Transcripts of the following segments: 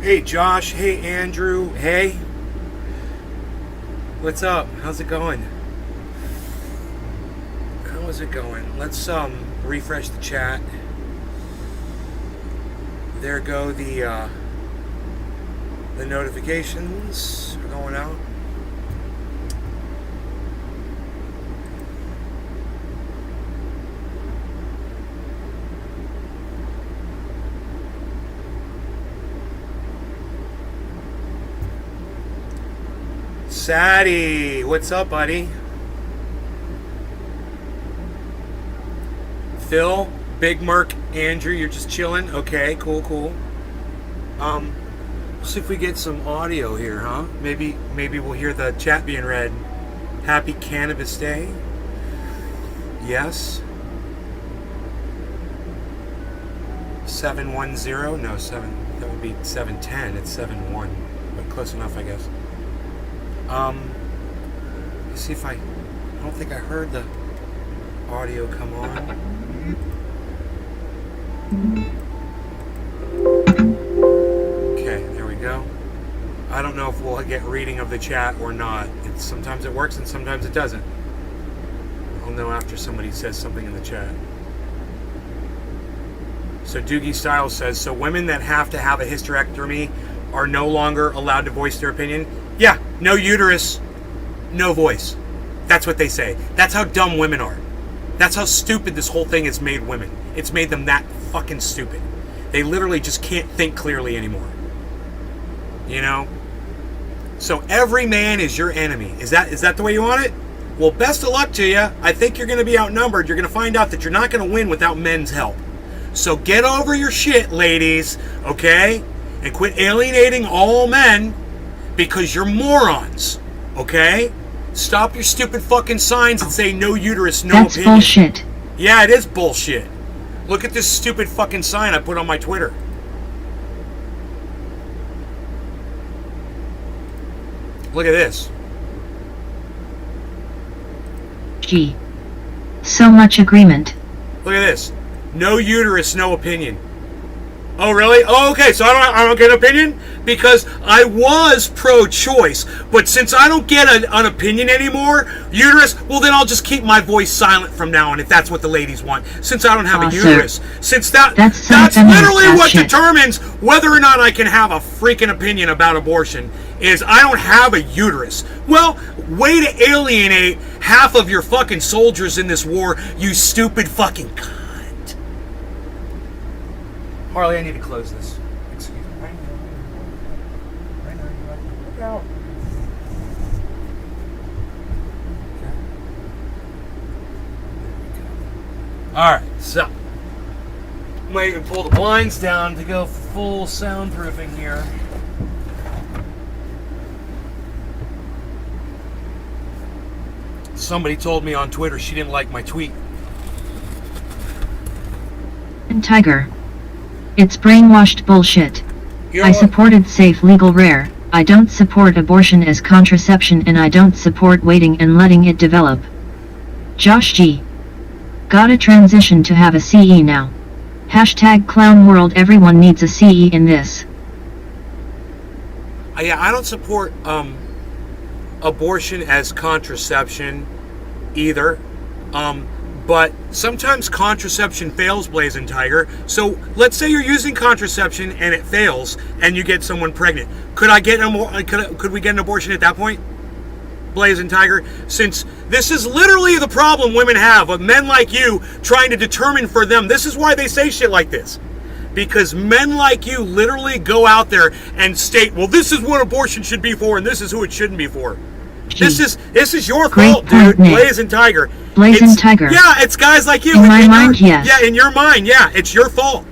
Hey Josh, hey Andrew, hey. What's up? How's it going? How's it going? Let's refresh the chat. There go the notifications are going out. Sadie, what's up, buddy? Phil, Big Merc, Andrew, you're just chilling? Okay, cool. Let's see if we get some audio here, huh? Maybe we'll hear the chat being read. Happy Cannabis Day. Yes. 710? No, 7. That would be 710. It's 71. But close enough, I guess. Let's see if I don't think I heard the audio come on. Okay, there we go. I don't know if we'll get reading of the chat or not. Sometimes it works and sometimes it doesn't. I'll know after somebody says something in the chat. So Doogie Styles says, so women that have to have a hysterectomy are no longer allowed to voice their opinion? Yeah, no uterus, no voice. That's what they say. That's how dumb women are. That's how stupid this whole thing has made women. It's made them that fucking stupid. They literally just can't think clearly anymore. You know? So every man is your enemy. Is that the way you want it? Well, best of luck to you. I think you're going to be outnumbered. You're going to find out that you're not going to win without men's help. So get over your shit, ladies, okay? And quit alienating all men because you're morons, okay? Stop your stupid fucking signs and say no uterus, no opinion. That's bullshit. Yeah, it is bullshit. Look at this stupid fucking sign I put on my Twitter. Look at this. Gee. So much agreement. Look at this. No uterus, no opinion. Oh, really? Oh, okay, so I don't get an opinion? Because I was pro-choice, but since I don't get an opinion anymore, uterus, well, then I'll just keep my voice silent from now on if that's what the ladies want, since I don't have a uterus. Since that's literally what determines whether or not I can have a freaking opinion about abortion, is I don't have a uterus. Well, way to alienate half of your fucking soldiers in this war, you stupid fucking cunt. Harley, I need to close this. Excuse me. Right now. Look out. Okay. Alright, so. Might even pull the blinds down to go full soundproofing here. Somebody told me on Twitter she didn't like my tweet. And Tiger. It's brainwashed bullshit. I supported safe, legal, rare. I don't support abortion as contraception, and I don't support waiting and letting it develop. Josh G. Gotta transition to have a CE now. Hashtag clown world, everyone needs a CE in this. Yeah, I don't support abortion as contraception either. But sometimes contraception fails, Blazing Tiger. So let's say you're using contraception and it fails, and you get someone pregnant. Could we get an abortion at that point, Blazing Tiger? Since this is literally the problem women have of men like you trying to determine for them. This is why they say shit like this. Because men like you literally go out there and state, well, this is what abortion should be for, and this is who it shouldn't be for. This is your fault, dude. Blazing Tiger. Blazing Tiger. Yeah, it's guys like you. In my mind, yes. Yeah, in your mind, yeah. It's your fault.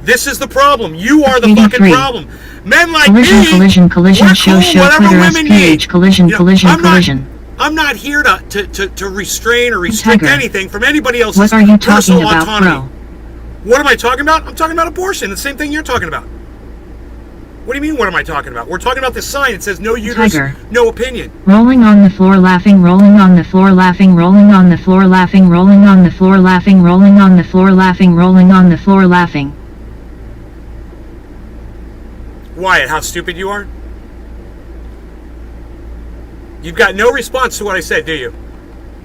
This is the problem. You are the fucking problem. Men like me. Collision, show, whatever Twitter, women need. Collision. I'm not here to restrain or restrict anything from anybody else's what are you talking personal about, autonomy. bro? What am I talking about? I'm talking about abortion. The same thing you're talking about. What do you mean, what am I talking about? We're talking about this sign. It says no uterus, no opinion. Rolling on the floor laughing, rolling on the floor laughing, rolling on the floor laughing, rolling on the floor laughing, rolling on the floor laughing, rolling on the floor laughing. Wyatt, how stupid you are? You've got no response to what I said, do you?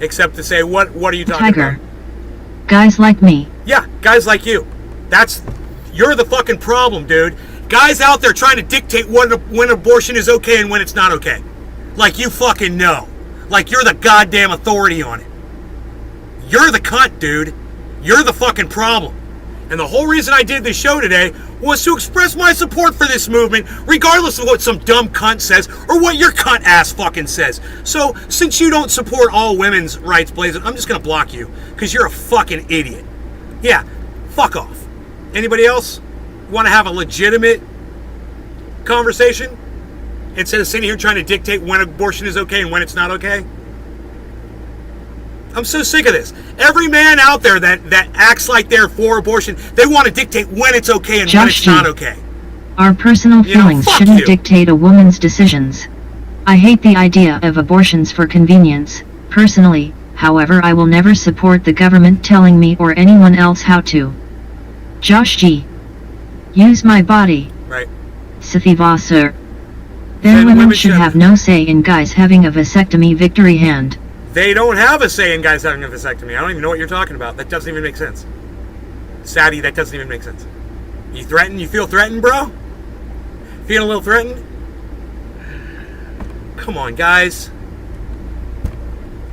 Except to say, what are you talking Tiger. about? Guys like me. Yeah, guys like you. You're the fucking problem, dude. Guys out there trying to dictate when abortion is okay and when it's not okay. Like you fucking know. Like you're the goddamn authority on it. You're the cunt, dude. You're the fucking problem. And the whole reason I did this show today was to express my support for this movement, regardless of what some dumb cunt says or what your cunt ass fucking says. So, since you don't support all women's rights, Blazin', I'm just gonna block you, because you're a fucking idiot. Yeah, fuck off. Anybody else want to have a legitimate conversation instead of sitting here trying to dictate when abortion is okay and when it's not okay? I'm so sick of this. Every man out there that acts like they're for abortion, they want to dictate when it's okay and when it's not okay. Our personal feelings shouldn't dictate a woman's decisions. I hate the idea of abortions for convenience, personally. However, I will never support the government telling me or anyone else how to. Josh G. Use my body. Right. Sathiva sir. Then women should have no say in guys having a vasectomy victory hand. They don't have a say in guys having a vasectomy. I don't even know what you're talking about. That doesn't even make sense. Sadie, that doesn't even make sense. You threatened? You feel threatened, bro? Feeling a little threatened? Come on, guys.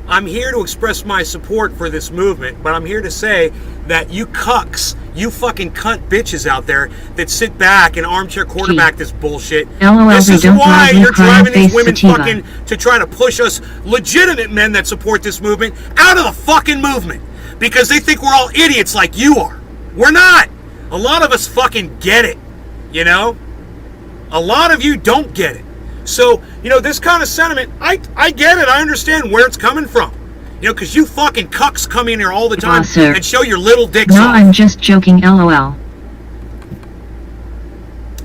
I'm here to express my support for this movement, but I'm here to say that you cucks, you fucking cunt bitches out there that sit back and armchair quarterback this bullshit. This is why you're driving these women fucking to try to push us legitimate men that support this movement out of the fucking movement. Because they think we're all idiots like you are. We're not. A lot of us fucking get it. You know? A lot of you don't get it. So, you know, this kind of sentiment, I get it. I understand where it's coming from. You know, because you fucking cucks come in here all the time and show your little dicks off. I'm just joking, LOL.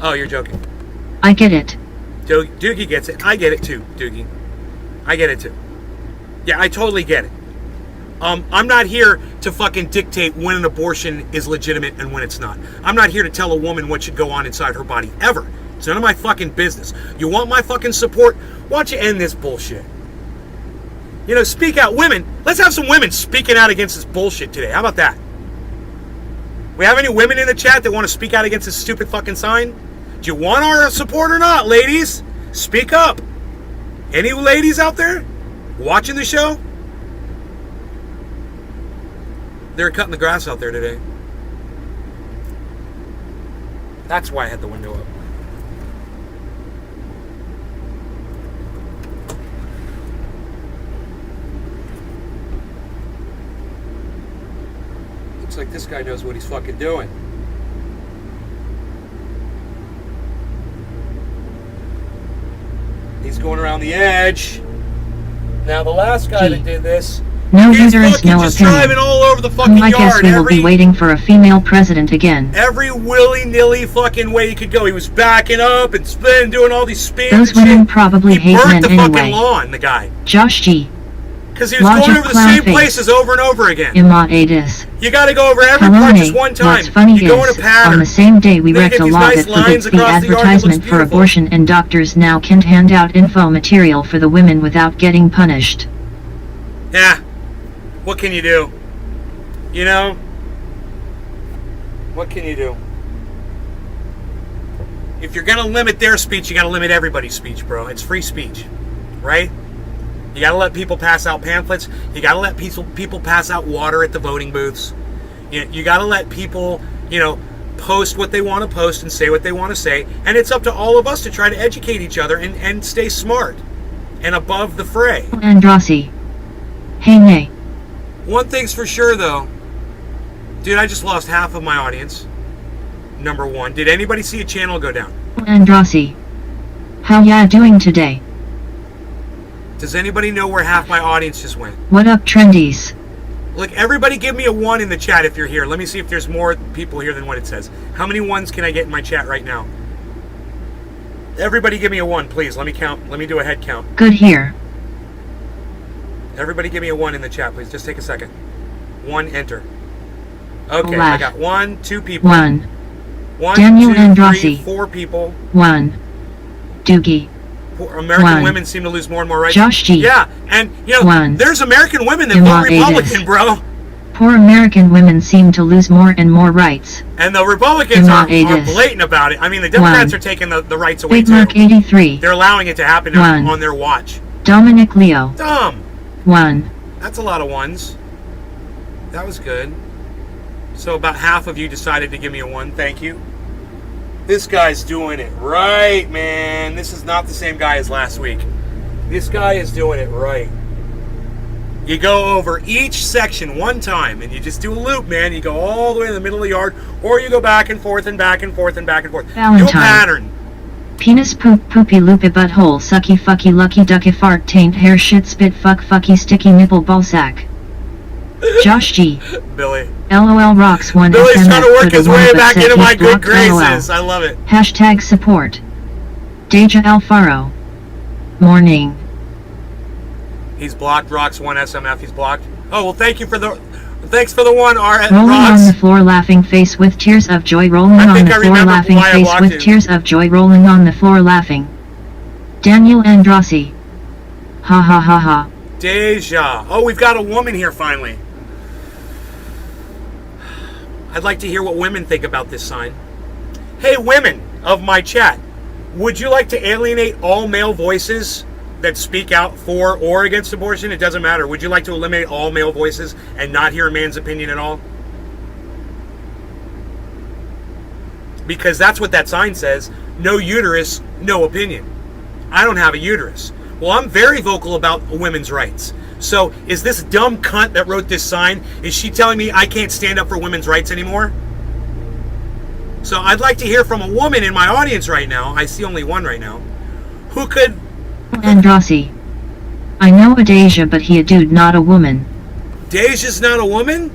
Oh, you're joking. I get it. Doogie gets it. I get it too, Doogie. I get it too. Yeah, I totally get it. I'm not here to fucking dictate when an abortion is legitimate and when it's not. I'm not here to tell a woman what should go on inside her body, ever. It's none of my fucking business. You want my fucking support? Why don't you end this bullshit? You know, speak out. Women, let's have some women speaking out against this bullshit today. How about that? We have any women in the chat that want to speak out against this stupid fucking sign? Do you want our support or not, ladies? Speak up. Any ladies out there watching the show? They're cutting the grass out there today. That's why I had the window up. Looks like this guy knows what he's fucking doing. He's going around the edge. Now the last guy that did this, no uterus, no just opinion. Driving all over the fucking I guess yard. we will be waiting for a female president again. Every willy-nilly fucking way he could go. He was backing up and spinning, doing all these spins. Those women probably hate men anyway. He burnt the fucking lawn, the guy. Josh G. Because he was going over the same places over and over again. You got to go over every part just one time. What's funny you go in a pattern. On the same day we wrecked a law that forbids the advertisement for abortion, and doctors now can't hand out info material for the women without getting punished. Yeah. What can you do? You know? What can you do? If you're going to limit their speech, you got to limit everybody's speech, bro. It's free speech. Right? You got to let people pass out pamphlets. You got to let people pass out water at the voting booths. You got to let people, you know, post what they want to post and say what they want to say. And it's up to all of us to try to educate each other and stay smart and above the fray. Andrassi. Hey, nay. One thing's for sure, though. Dude, I just lost half of my audience. Number one. Did anybody see a channel go down? Andrassi. How ya doing today? Does anybody know where half my audience just went? What up, trendies? Look, everybody give me a 1 in the chat if you're here. Let me see if there's more people here than what it says. How many 1s can I get in my chat right now? Everybody give me a 1, please. Let me count. Let me do a head count. Good here. Everybody give me a 1 in the chat, please. Just take a second. 1, enter. Okay, Laugh. I got 1, 2 people. 1. One, Daniel 2, Andrassi. 3, 4 people. 1. Doogie. American 1. women seem to lose more and more rights. Josh G. Yeah, and you know, 1. there's American women that Emma vote Republican, Adas. bro. Poor American women seem to lose more and more rights. And the Republicans Emma are Adas. blatant about it. I mean, the Democrats 1. are taking the rights away Big Mark too. 83. They're allowing it to happen 1. on their watch. Dominic Leo. Dumb. 1. That's a lot of ones. That was good. So about half of you decided to give me a 1. Thank you. This guy's doing it right, man. This is not the same guy as last week. This guy is doing it right. You go over each section one time, and you just do a loop, man. You go all the way to the middle of the yard, or you go back and forth and back and forth and back and forth. Valentine. Do a pattern. Penis poop poopy loopy butthole sucky fucky lucky ducky fart taint hair shit spit fuck fucky sticky nipple ballsack. Josh G. Billy. LOL rocks 1 Billy's SMF trying to work for the his one way that back said into my he's good blocked LOL. graces. I love it. Hashtag support. Deja Alfaro. Morning. He's blocked. Rocks 1 SMF. He's blocked. Oh, well, thanks for the 1, R. Rolling Rocks. on the floor laughing face with tears of joy rolling I on think the I floor remember laughing why I face blocked with you. tears of joy rolling on the floor laughing. Daniel Andrassi. Ha ha ha ha. Deja. Oh, we've got a woman here finally. I'd like to hear what women think about this sign. Hey, women of my chat, would you like to alienate all male voices that speak out for or against abortion? It doesn't matter. Would you like to eliminate all male voices and not hear a man's opinion at all? Because that's what that sign says. No uterus, no opinion. I don't have a uterus. Well, I'm very vocal about women's rights. So is this dumb cunt that wrote this sign, is she telling me I can't stand up for women's rights anymore? So I'd like to hear from a woman in my audience right now. I see only one right now. Who could... Andrassi. I know a Deja, but he a dude, not a woman. Deja's not a woman?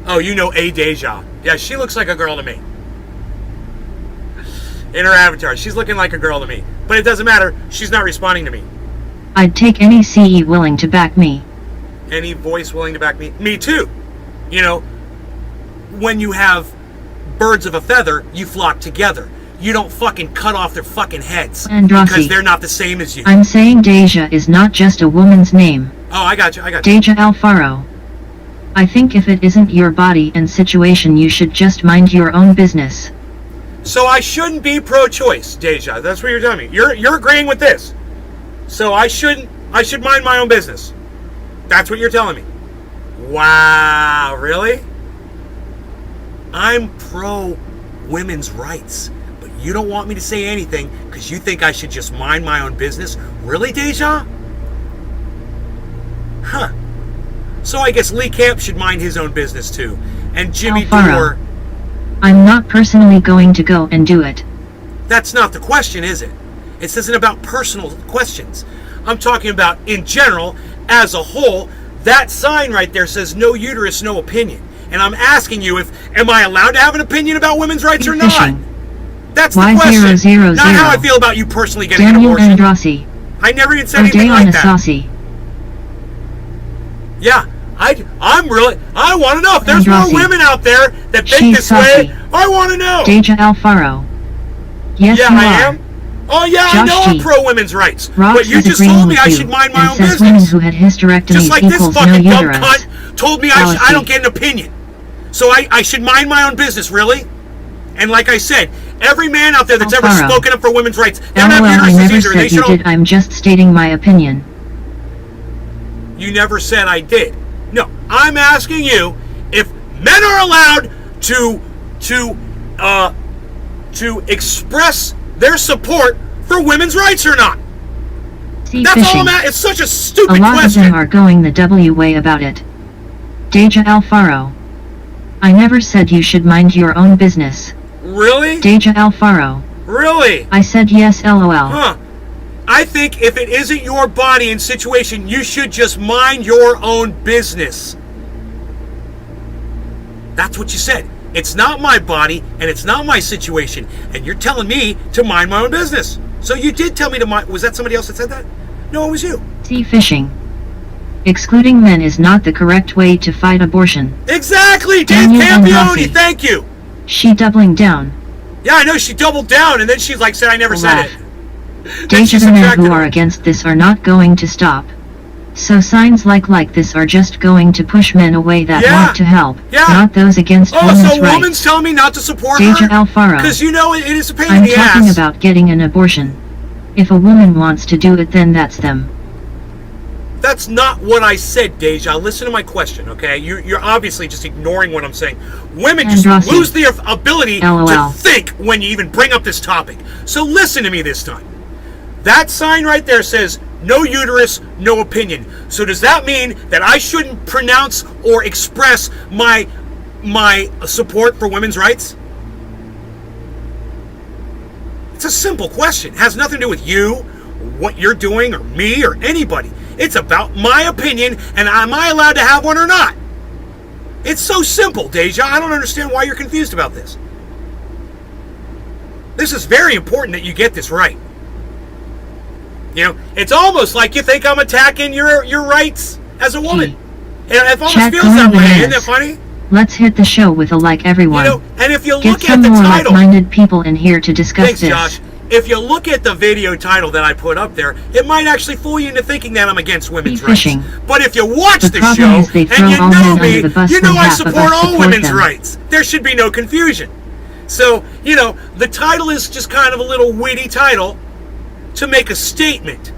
Oh, you know a Deja. Yeah, she looks like a girl to me. In her avatar, she's looking like a girl to me. But it doesn't matter. She's not responding to me. I'd take any CE willing to back me. Any voice willing to back me? Me too. You know, when you have birds of a feather, you flock together. You don't fucking cut off their fucking heads. Andrassi. Because they're not the same as you. I'm saying Deja is not just a woman's name. Oh, I got you. Deja Alfaro. I think if it isn't your body and situation, you should just mind your own business. So I shouldn't be pro-choice, Deja. That's what you're telling me. You're agreeing with this. So I should mind my own business. That's what you're telling me. Wow, really? I'm pro women's rights, but you don't want me to say anything because you think I should just mind my own business? Really, Deja? Huh. So I guess Lee Camp should mind his own business too. And Jimmy Alfaro. Dore... I'm not personally going to go and do it. That's not the question, is it? This isn't about personal questions. I'm talking about, in general, as a whole, that sign right there says no uterus, no opinion. And I'm asking you, am I allowed to have an opinion about women's rights or not? Fishing. That's the question. Y000. Not how I feel about you personally getting Daniel an abortion. Andrassi. I never even said O'Day anything on like the that. saucy. Yeah, I want to know if there's Andrassi. more women out there that think She's this saucy. way. I want to know. Deja Alfaro. Yes, Yeah, you I are. am. Oh yeah, I Josh know I'm G. pro women's rights. Rocks But you is just agreeing told me with I you, should mind my and own says women business. who had hysterectomies Just like this equals no fucking dumb uterus. cunt told me I Fallacy. don't get an opinion. So I should mind my own business, really? And like I said, every man out there that's ever Alfaro. spoken up for women's rights, they don't LOL, have I uteruses never either. They said you should did. I'm just stating my opinion. You never said I did. No, I'm asking you if men are allowed to express their support for women's rights or not. Sea That's fishing. all I'm at. It's such a A stupid lot of question. them are going the W way about it. Deja Alfaro. I never said you should mind your own business. Really? Deja Alfaro. Really? I said yes, lol. Huh. I think if it isn't your body and situation, you should just mind your own business. That's what you said. It's not my body and it's not my situation. And you're telling me to mind my own business. So you did tell me to mind. Was that somebody else that said that? No, it was you. Sea fishing. Excluding men is not the correct way to fight abortion. Exactly, Dave Daniel Campione, Androssi. thank you. She doubling down. Yeah, I know, she doubled down, and then she like said I never said Laugh. it. Deja, the men who are against this are not going to stop. So signs like this are just going to push men away that want to help, not those against women's rights. Oh, so woman's telling me not to support Deja her? Alfaro. Because you know it is a pain in I'm the ass. talking about getting an abortion. If a woman wants to do it, then that's them. That's not what I said, Deja. Listen to my question, okay? You're obviously just ignoring what I'm saying. Women just Androssi. lose the ability LOL. to think when you even bring up this topic. So listen to me this time. That sign right there says, no uterus, no opinion. So does that mean that I shouldn't pronounce or express my support for women's rights? It's a simple question. It has nothing to do with you, what you're doing, or me, or anybody. It's about my opinion, and am I allowed to have one or not? It's so simple, Deja. I don't understand why you're confused about this. This is very important that you get this right. You know, it's almost like you think I'm attacking your rights as a woman. And it almost Chat feels that way. Isn't that funny? Let's hit the show with a like, everyone. You know, and if you Get look some at the more title, like-minded people in here to discuss thanks, this. Josh. If you look at the video title that I put up there, it might actually fool you into thinking that I'm against women's rights. But if you watch the show and you know me, you know I support all women's rights. There should be no confusion. So, you know, the title is just kind of a little witty title to make a statement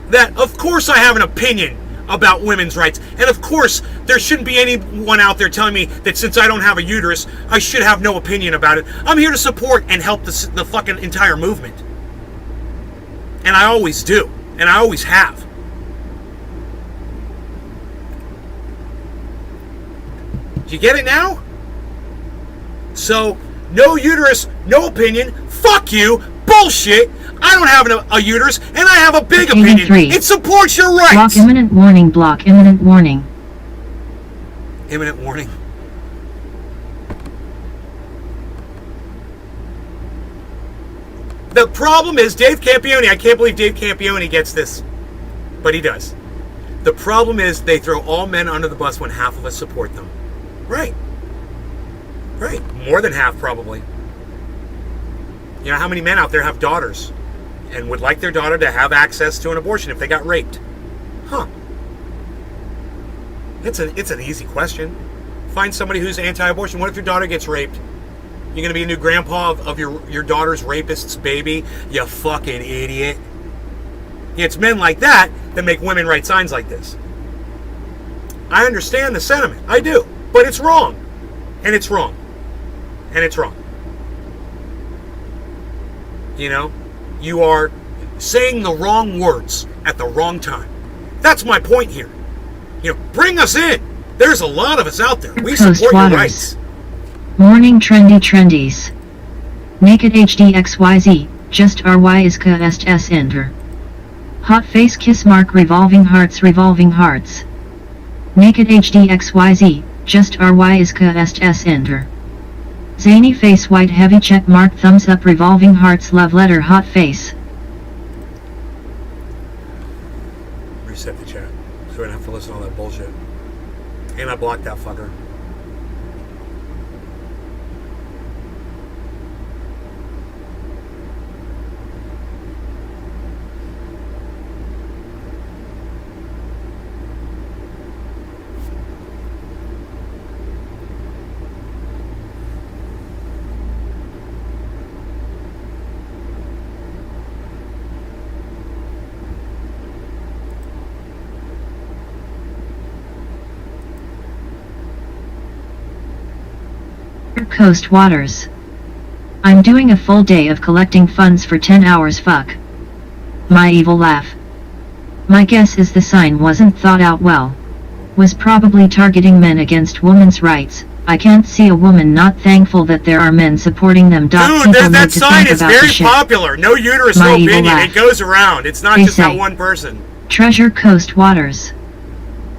that, of course, I have an opinion about women's rights. And of course, there shouldn't be anyone out there telling me that since I don't have a uterus, I should have no opinion about it. I'm here to support and help the fucking entire movement. And I always do. And I always have. Do you get it now? So, no uterus, no opinion. Fuck you. Bullshit. I don't have a uterus, and I have a big opinion. 3. It supports your rights. Block imminent warning. Block imminent warning. Imminent warning. The problem is Dave Campione. I can't believe Dave Campione gets this, but he does. The problem is they throw all men under the bus when half of us support them. Right. Right. More than half, probably. You know, how many men out there have daughters and would like their daughter to have access to an abortion if they got raped? Huh. It's an easy question. Find somebody who's anti-abortion. What if your daughter gets raped? You're going to be a new grandpa of your daughter's rapist's baby? You fucking idiot. Yeah, it's men like that that make women write signs like this. I understand the sentiment. I do. But it's wrong. And it's wrong. And it's wrong. You know? You are saying the wrong words at the wrong time. That's my point here. You know, bring us in. There's a lot of us out there. We support your rights. Morning trendy trendies. Naked HDXYZ. Just RY is KSS enter. Hot face kiss mark revolving hearts revolving hearts. Naked HDXYZ. Just RY is KSS enter. Zany face white heavy check mark thumbs up revolving hearts love letter hot face. Reset the chat so we don't have to listen to all that bullshit. And I blocked that fucker. Coast Waters. I'm doing a full day of collecting funds for 10 hours fuck. My evil laugh. My guess is the sign wasn't thought out well. Was probably targeting men against women's rights. I can't see a woman not thankful that there are men supporting them. Dude, that sign is very popular. No uterus, no opinion. It goes around. It's not just that one person. Treasure Coast Waters.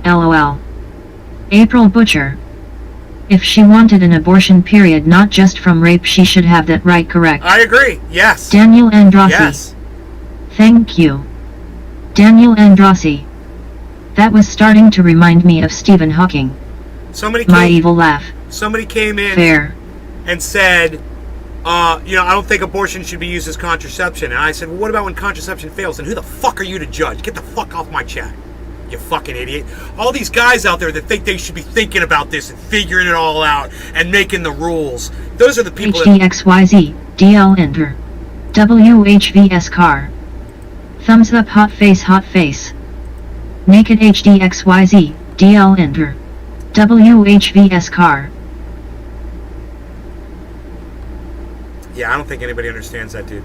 LOL. April Butcher. If she wanted an abortion period not just from rape, she should have that right, correct? I agree, yes. Daniel Androssi. Yes. Thank you. Daniel Androssi. That was starting to remind me of Stephen Hawking. My evil laugh. Somebody came in Fair. and said, I don't think abortion should be used as contraception. And I said, well, what about when contraception fails? And who the fuck are you to judge? Get the fuck off my chat, you fucking idiot. All these guys out there that think they should be thinking about this and figuring it all out and making the rules. Those are the people HDXYZ, DL enter. WHVS car. Thumbs up hot face. Naked HDXYZ, DL enter. WHVS car. Yeah, I don't think anybody understands that, dude.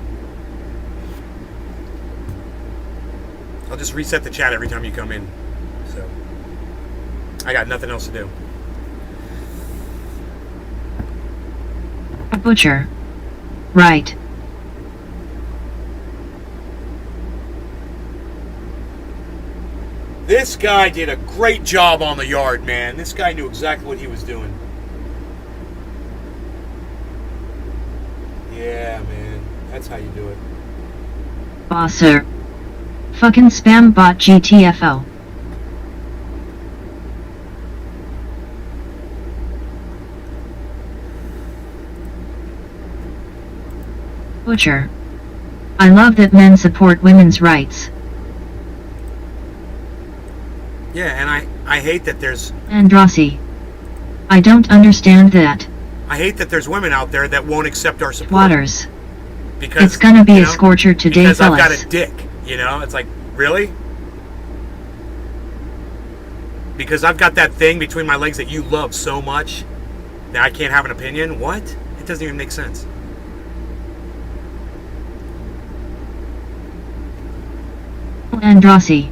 I'll just reset the chat every time you come in. So, I got nothing else to do. A butcher. Right. This guy did a great job on the yard, man. This guy knew exactly what he was doing. Yeah, man. That's how you do it. Bosser. Fucking spam bot GTFO. Butcher. I love that men support women's rights. Yeah, and I hate that there's... Andrassi. I don't understand that. I hate that there's women out there that won't accept our support. Waters. Because it's gonna be a scorcher today, because fellas. I've got a dick, It's like, really? Because I've got that thing between my legs that you love so much that I can't have an opinion? What? It doesn't even make sense. Andrassi.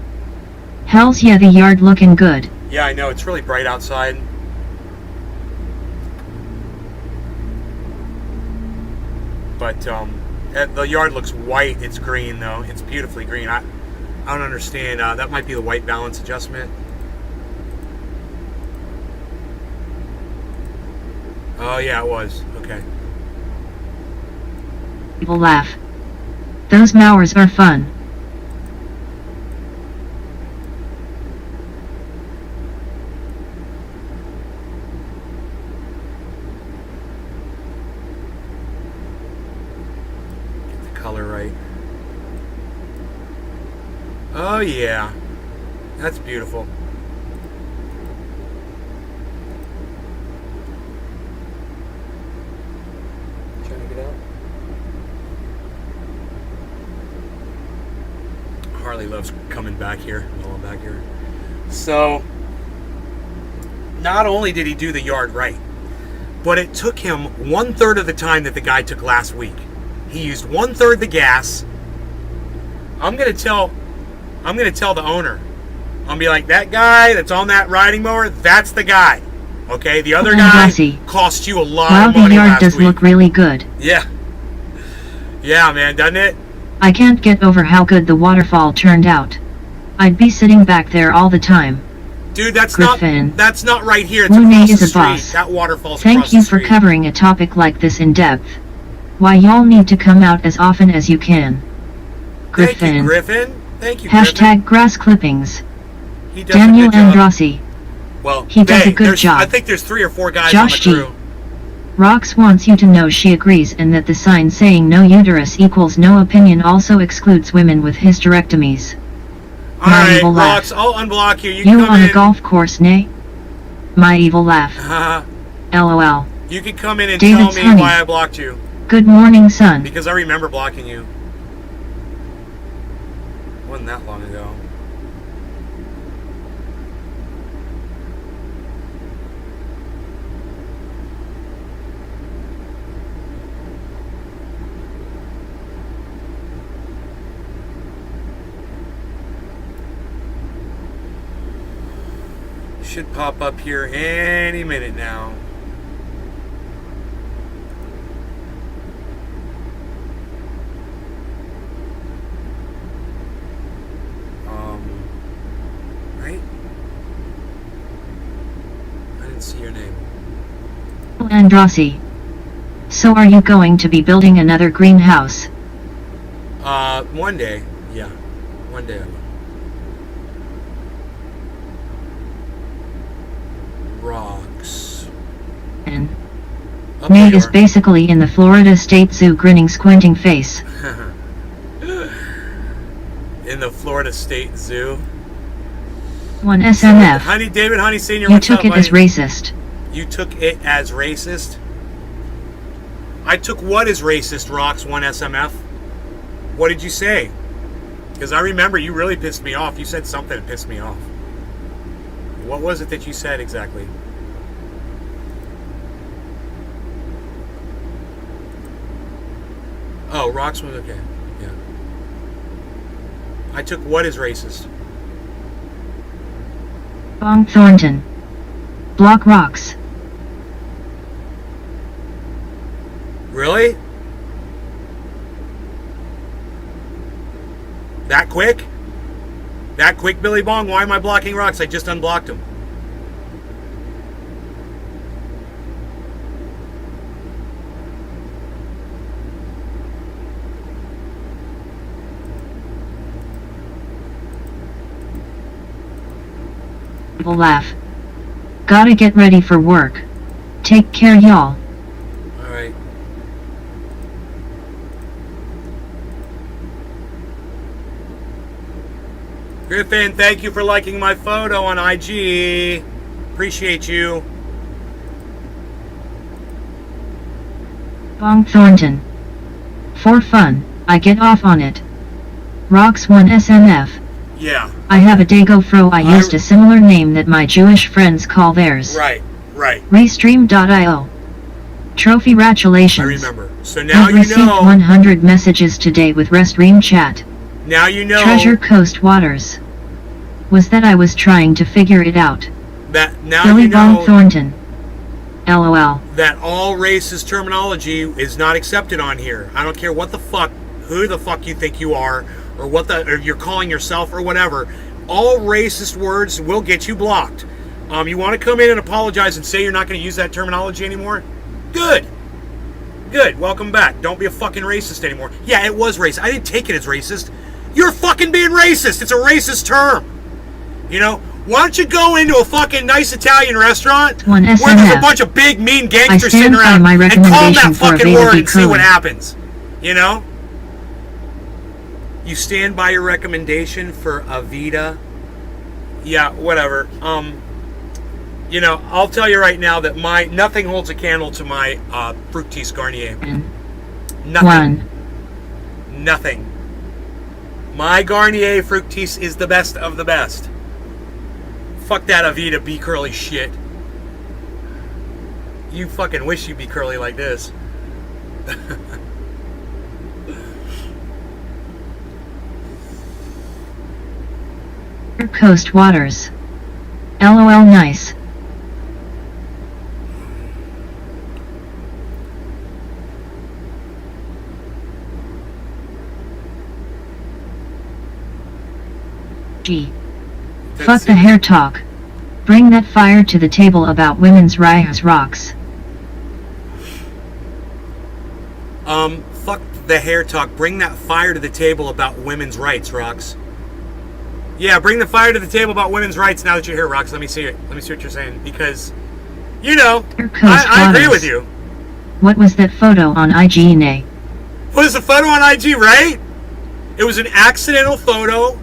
Hells yeah, the yard looking good. Yeah, I know, it's really bright outside. But the yard looks white. It's green though. It's beautifully green. I don't understand. That might be the white balance adjustment. Oh yeah, it was. Okay. People laugh. Those mowers are fun. Color right. Oh yeah, that's beautiful. Trying to get out. Harley loves coming back here while I'm back here. So not only did he do the yard right, but it took him 1/3 of the time that the guy took last week. He used 1/3 the gas. I'm gonna tell the owner. I'm gonna be like, that guy that's on that riding mower, that's the guy. Okay, the other guy cost you a lot of money last week. Wow, the yard does look really good. Yeah. Yeah, man, doesn't it? I can't get over how good the waterfall turned out. I'd be sitting back there all the time. Dude, that's Griffin. not right here. It's Lune across is the a street. boss. That waterfall's across the street. Thank you for covering a topic like this in depth. Why y'all need to come out as often as you can. Griffin. Thank you, Griffin. Thank you, Hashtag Griffin. grass clippings. He does Daniel a good job. Andrassi. Well, he does a good job. I think there's 3 or 4 guys Josh on the crew. G. Rox wants you to know she agrees and that the sign saying no uterus equals no opinion also excludes women with hysterectomies. My Alright, evil laugh. Rox, I'll unblock you. You can come on in. a golf course, nay? My evil laugh. LOL. You can come in and David's tell me honey. why I blocked you. Good morning, son. Because I remember blocking you. Wasn't that long ago. Should pop up here any minute now. Right? I didn't see your name. Andrassi. So are you going to be building another greenhouse? One day. Yeah. One day I will. And Up Nate you is are. basically in the Florida State Zoo grinning squinting face. In the Florida State Zoo. 1 SMF. Honey, David Honey Sr., You what's took up, it as honey? racist. You took it as racist? I took what as racist, Rocks 1 SMF? What did you say? Because I remember you really pissed me off. You said something that pissed me off. What was it that you said exactly? Oh, Rocks was okay. Yeah. I took what as racist? Bong Thornton. Block rocks. Really? That quick? That quick, Billy Bong? Why am I blocking Rocks? I just unblocked him. Laugh. Gotta get ready for work. Take care, y'all. Alright. Griffin, thank you for liking my photo on IG. Appreciate you. Bong Thornton. For fun, I get off on it. Rocks 1 SMF. Yeah. I have a Dago Fro. I used a similar name that my Jewish friends call theirs. Right, right. Restream.io. Trophy gratulations. I remember. So now I've you received know. 100 messages today with Restream chat. Now you know. Treasure Coast Waters. Was that I was trying to figure it out. That now Billy you Bong know Thornton. LOL. that all racist terminology is not accepted on here. I don't care what the fuck, who the fuck you think you are, or what or you're calling yourself or whatever. All racist words will get you blocked. You want to come in and apologize and say you're not going to use that terminology anymore? Good. Good. Welcome back. Don't be a fucking racist anymore. Yeah, it was racist. I didn't take it as racist. You're fucking being racist. It's a racist term. You know? Why don't you go into a fucking nice Italian restaurant where there's a bunch of big, mean gangsters sitting around and call them that fucking word and see what happens? You know? You stand by your recommendation for Avita? Yeah, whatever. You know, I'll tell you right now that nothing holds a candle to my Fructis Garnier. Nothing. Nothing. My Garnier Fructis is the best of the best. Fuck that Avita be curly shit. You fucking wish you'd be curly like this. Coast Waters. LOL nice. G. Fuck the hair talk. Bring that fire to the table about women's rights rocks. Fuck the hair talk. Bring that fire to the table about women's rights, Rocks. Yeah, bring the fire to the table about women's rights now that you're here, Rocks. Let me see it. Let me see what you're saying. Because, you know, I agree with you. What was that photo on IG, Nay? Was the photo on IG, right? It was an accidental photo.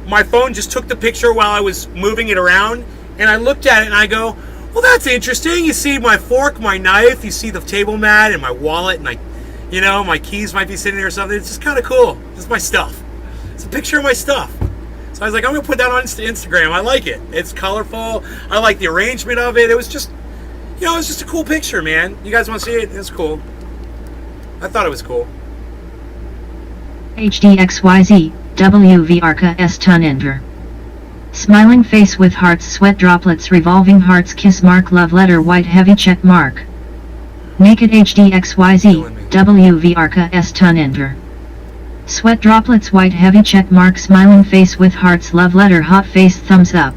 My phone just took the picture while I was moving it around. And I looked at it and I go, well, that's interesting. You see my fork, my knife, you see the table mat and my wallet and my keys might be sitting there or something. It's just kind of cool. It's my stuff. It's a picture of my stuff. So I was like, I'm going to put that on Instagram. I like it. It's colorful. I like the arrangement of it. It was just, it's just a cool picture, man. You guys want to see it? It's cool. I thought it was cool. HDXYZ, WVRK S ton enter. Smiling face with hearts, sweat droplets, revolving hearts, kiss mark, love letter, white heavy check mark. Naked HDXYZ, WVRK S ton enter. Sweat droplets, white heavy check mark, smiling face with hearts, love letter, hot face, thumbs up.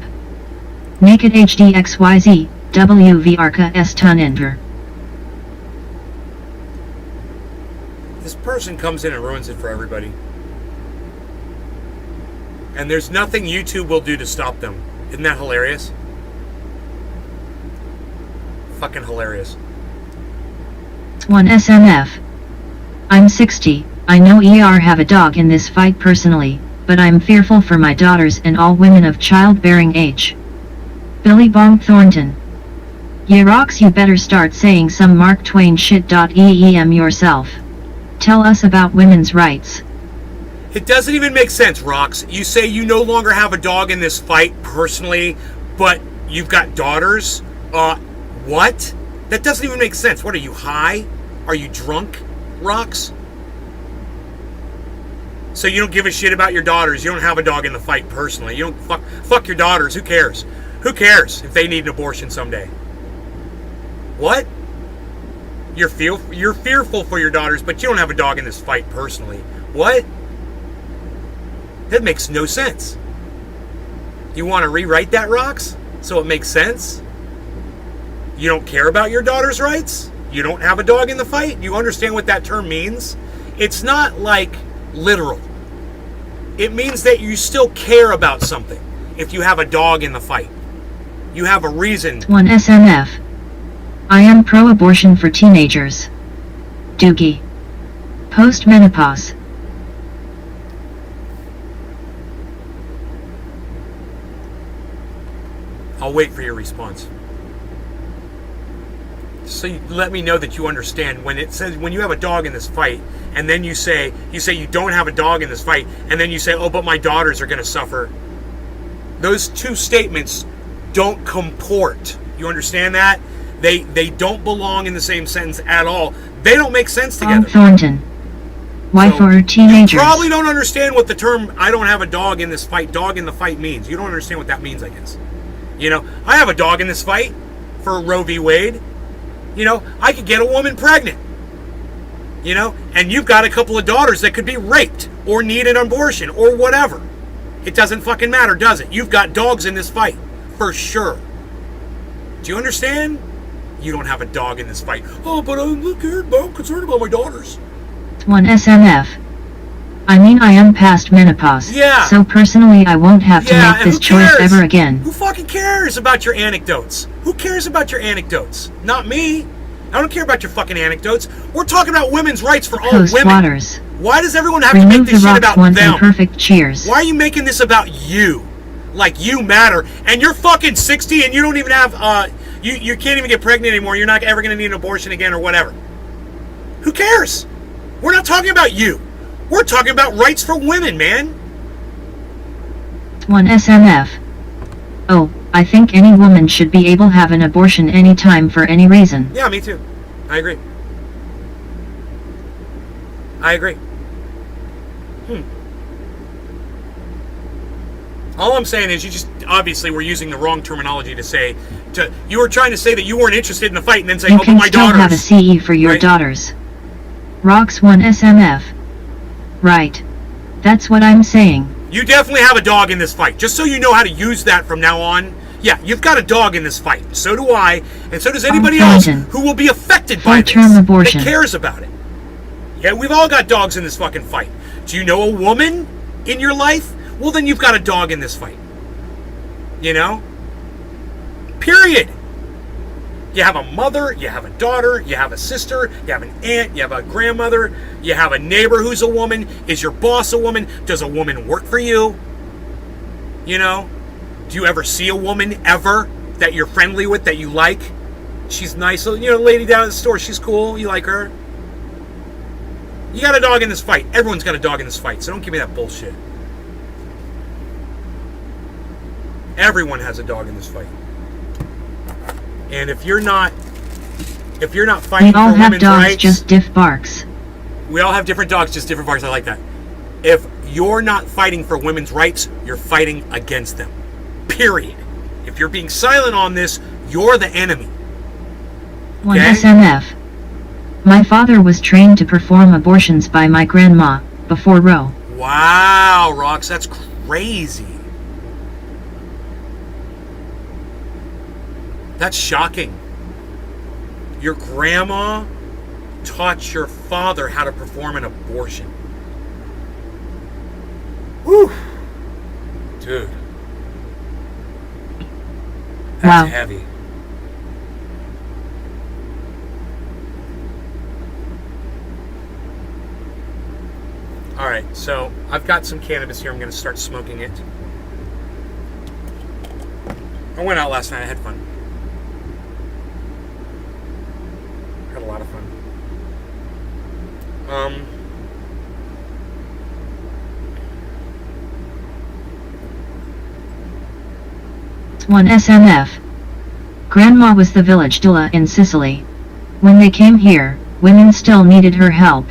Naked HDXYZ, WVRK S ton enter. This person comes in and ruins it for everybody. And there's nothing YouTube will do to stop them. Isn't that hilarious? Fucking hilarious. 1 SMF. I'm 60, I know have a dog in this fight personally, but I'm fearful for my daughters and all women of childbearing age. Billy Bong Thornton. Yeah, Rox, you better start saying some Mark Twain shit. Yourself. Tell us about women's rights. It doesn't even make sense, Rox. You say you no longer have a dog in this fight personally, but you've got daughters? What? That doesn't even make sense. What, are you high? Are you drunk, Rox? So you don't give a shit about your daughters. You don't have a dog in the fight personally. You don't fuck your daughters. Who cares? Who cares if they need an abortion someday? What? You're fearful for your daughters, but you don't have a dog in this fight personally. What? That makes no sense. You want to rewrite that, Rox, so it makes sense? You don't care about your daughter's rights? You don't have a dog in the fight? You understand what that term means? It's not like literal. It means that you still care about something if you have a dog in the fight. You have a reason. 1 SMF. I am pro-abortion for teenagers. Doogie. Post-menopause. I'll wait for your response. So you let me know that you understand when it says, when you have a dog in this fight, and then you say you don't have a dog in this fight, and then you say, oh, but my daughters are going to suffer. Those two statements don't comport. You understand that? They don't belong in the same sentence at all. They don't make sense together. Thornton. Why So, for teenagers? You probably don't understand what the term "I don't have a dog in this fight," dog in the fight means. You don't understand what that means, I guess. You know, I have a dog in this fight for Roe v. Wade. You know, I could get a woman pregnant. You know, and you've got a couple of daughters that could be raped or need an abortion or whatever. It doesn't fucking matter, does it? You've got dogs in this fight, for sure. Do you understand? You don't have a dog in this fight. Oh, but I'm concerned about my daughters. 1 SMF. I mean, I am past menopause. Yeah. So personally, I won't have to make this choice ever again. Who fucking cares about your anecdotes? Who cares about your anecdotes? Not me. I don't care about your fucking anecdotes. We're talking about women's rights for all women. Waters. Why does everyone have Remove to make this the shit about one them? Perfect cheers. Why are you making this about you? Like you matter. And you're fucking 60 and you don't even have, you can't even get pregnant anymore. You're not ever going to need an abortion again or whatever. Who cares? We're not talking about you. We're talking about rights for women, man. 1 SMF. Oh, I think any woman should be able to have an abortion anytime for any reason. Yeah, me too. I agree. I agree. All I'm saying is you just obviously were using the wrong terminology to say you were trying to say that you weren't interested in the fight and then say, you oh, but my daughters. You can still have a CE for your daughters. Rox 1 SMF. Right. That's what I'm saying. You definitely have a dog in this fight. Just so you know how to use that from now on. Yeah, you've got a dog in this fight. So do I, and so does anybody else who will be affected by this. Full-term abortion. That cares about it. Yeah, we've all got dogs in this fucking fight. Do you know a woman in your life? Well, then you've got a dog in this fight. You know? Period. You have a mother, you have a daughter, you have a sister, you have an aunt, you have a grandmother, you have a neighbor who's a woman. Is your boss a woman? Does a woman work for you? You know? Do you ever see a woman ever that you're friendly with, that you like? She's nice. You know, lady down at the store, she's cool. You like her? You got a dog in this fight. Everyone's got a dog in this fight, so don't give me that bullshit. Everyone has a dog in this fight. And if you're not fighting for women's rights, we all have dogs, just diff barks. We all have different dogs, just different barks. I like that. If you're not fighting for women's rights, you're fighting against them. Period. If you're being silent on this, you're the enemy. 1 SMF. My father was trained to perform abortions by my grandma before Roe. Wow, Rox, that's crazy. That's shocking. Your grandma taught your father how to perform an abortion. Whew. Dude. That's heavy. Alright, so I've got some cannabis here. I'm going to start smoking it. I went out last night. I had fun. Had a lot of fun. One SMF. Grandma was the village doula in Sicily. When they came here, women still needed her help.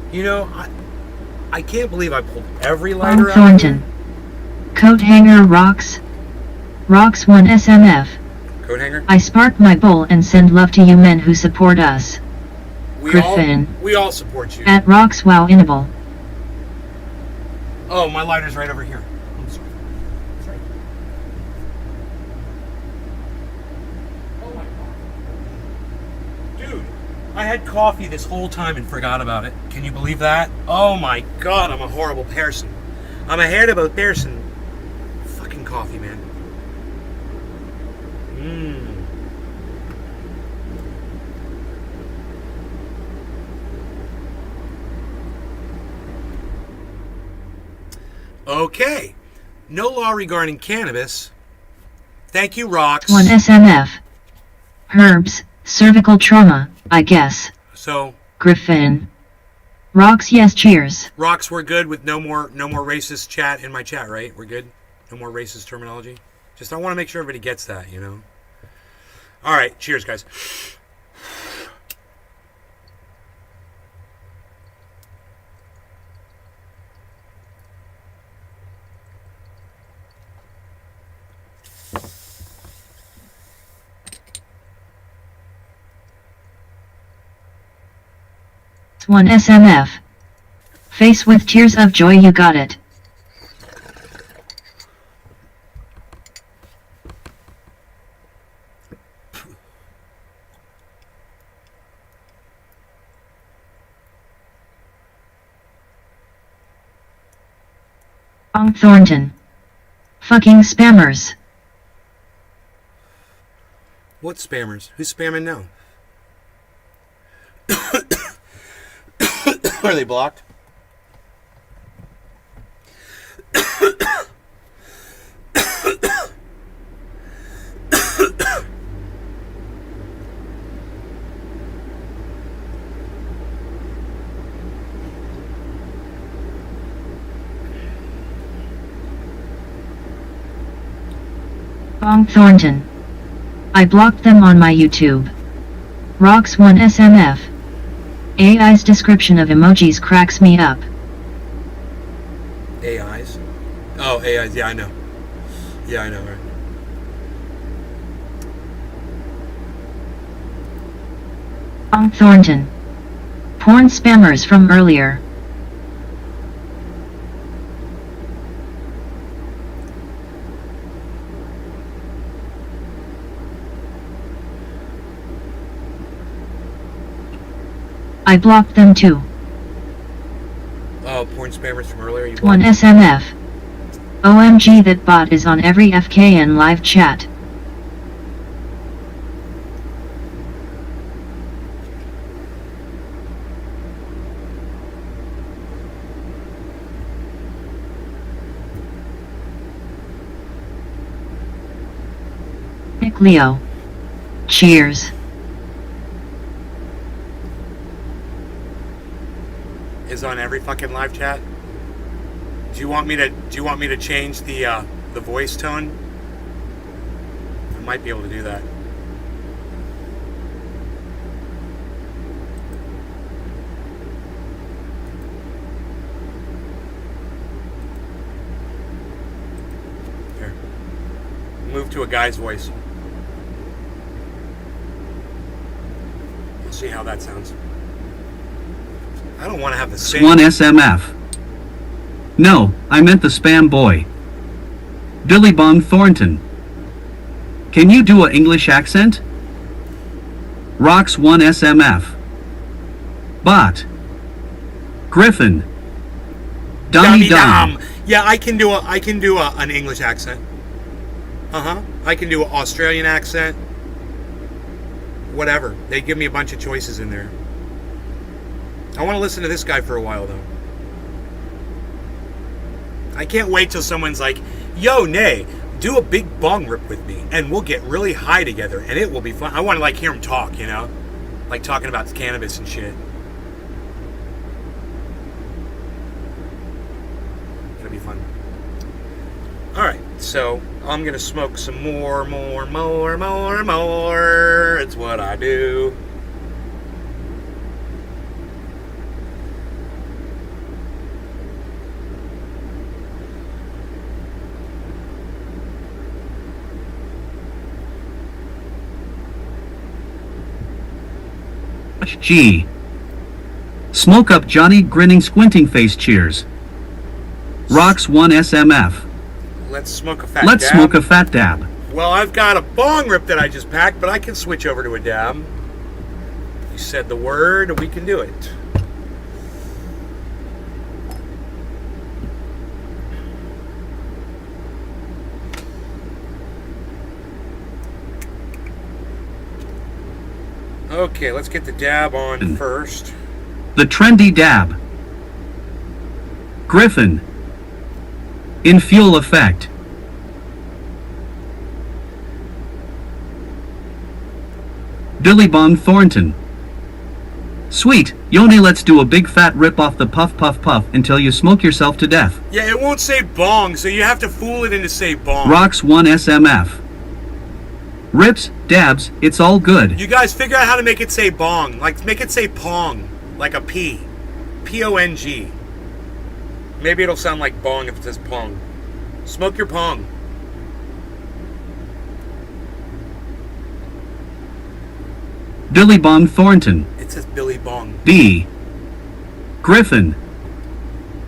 You know, I can't believe I pulled every lighter out. Thornton. Coat hanger rocks. Rocks 1 SMF. Coat hanger? I spark my bowl and send love to you men who support us. Griffin. We all support you. At rocks wow inable. Oh, my lighter's right over here. I'm sorry. Sorry. Oh my god. Dude, I had coffee this whole time and forgot about it. Can you believe that? Oh my god, I'm a horrible person. I'm a horrible person. Fucking coffee, man. Okay. No law regarding cannabis. Thank you, Rocks. 1 SMF. Herbs, cervical trauma, I guess. So, Griffin. Rocks yes cheers. Rocks, we're good with no more racist chat in my chat, right? We're good? No more racist terminology? Just I want to make sure everybody gets that, you know? Alright, cheers, guys. One SMF. Face with tears of joy you got it. Thornton. Fucking spammers. What spammers? Who's spamming now? Are they blocked? Thornton. I blocked them on my YouTube. Rocks 1 SMF. AI's description of emojis cracks me up. AIs? Oh, AIs, yeah, I know. Yeah, I know, right? Thornton. Porn spammers from earlier. I blocked them too. Oh, porn spammers from earlier? You 1 SMF. OMG, that bot is on every FKN live chat. Nick Leo. Cheers. Is on every fucking live chat. Do you want me to change the voice tone? I might be able to do that. Here. Move to a guy's voice. We'll see how that sounds. I don't want to have the same... 1 SMF. No, I meant the spam boy. Billy Bong Thornton. Can you do a English accent? Rocks 1 SMF. Bot. Griffin. Dummy Dom. Yeah, I can do an English accent. I can do an Australian accent. Whatever. They give me a bunch of choices in there. I want to listen to this guy for a while, though. I can't wait till someone's like, yo, Nay, do a big bong rip with me, and we'll get really high together, and it will be fun. I want to, like, hear him talk, you know? Like, talking about cannabis and shit. It'll be fun. Alright, so I'm going to smoke some more. It's what I do. G. Smoke up Johnny grinning squinting face cheers. Rocks 1 SMF. Let's smoke a fat Let's dab. smoke a fat dab. Well, I've got a bong rip that I just packed, but I can switch over to a dab. You said the word, we can do it. Okay, let's get the dab on first. The trendy dab. Griffin. In fuel effect. Billy Bong Thornton. Sweet, Yoni, let's do a big fat rip off the puff puff puff until you smoke yourself to death. Yeah, it won't say bong, so you have to fool it into say bong. Rocks 1 SMF. Rips, dabs, it's all good. You guys figure out how to make it say bong. Like, make it say pong. Like a P. P-O-N-G. Maybe it'll sound like bong if it says pong. Smoke your pong. Billy Bong Thornton. It says Billy Bong. B. Griffin.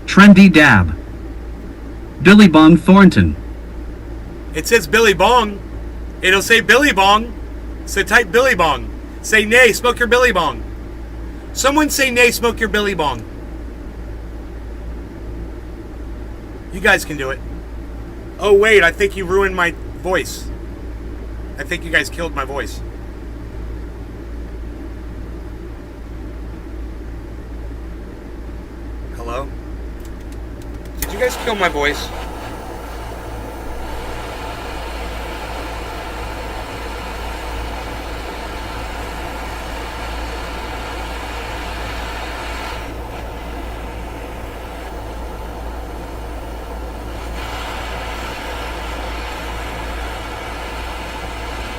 Trendy dab. Billy Bong Thornton. It says Billy Bong. It'll say Billy Bong. So type Billy Bong. Say nay, smoke your Billy Bong. Someone say nay, smoke your Billy Bong. You guys can do it. Oh wait, I think you ruined my voice. I think you guys killed my voice. Hello? Did you guys kill my voice?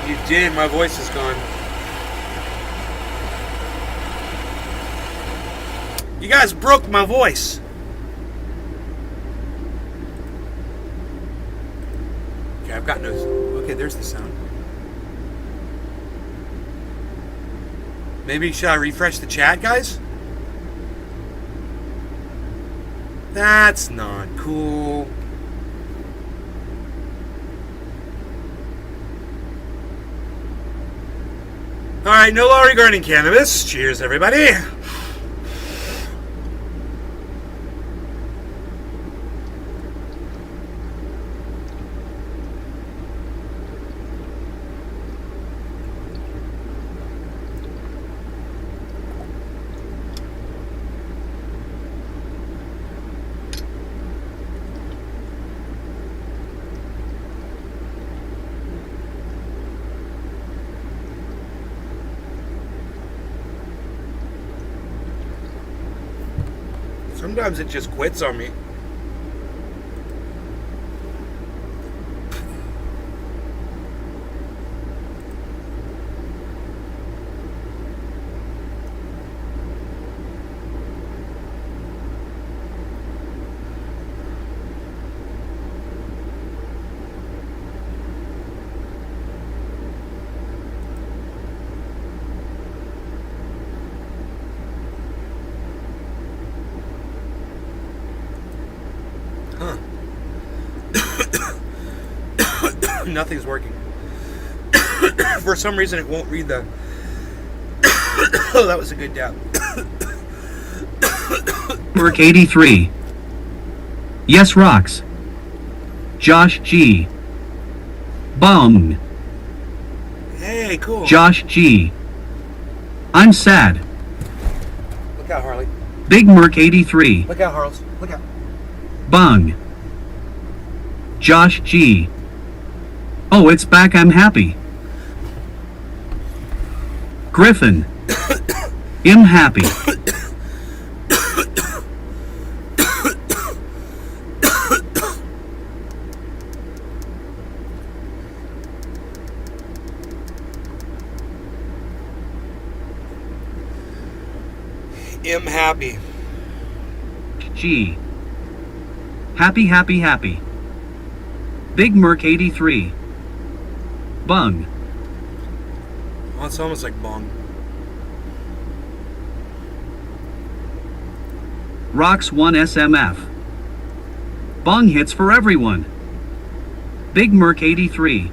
You did, my voice is gone. You guys broke my voice. Okay, I've got no... Okay, there's the sound. Maybe should I refresh the chat, guys? That's not cool. Alright, no law regarding cannabis. Cheers, everybody. Sometimes it just quits on me. Nothing's working. For some reason, it won't read the Oh, that was a good dab. Merc 83. Yes rocks. Josh G. Bum. Hey, cool. Josh G. I'm sad. Look out, Harley. Big Merc 83. Look out, Harles. Look out. Bung. Josh G. Oh, it's back, I'm happy. Griffin. I'm happy. I'm happy. G. Happy, happy, happy. Big Merc 83. Bung. Oh, it's almost like bong. Rocks 1 SMF. Bong hits for everyone. Big Merc 83.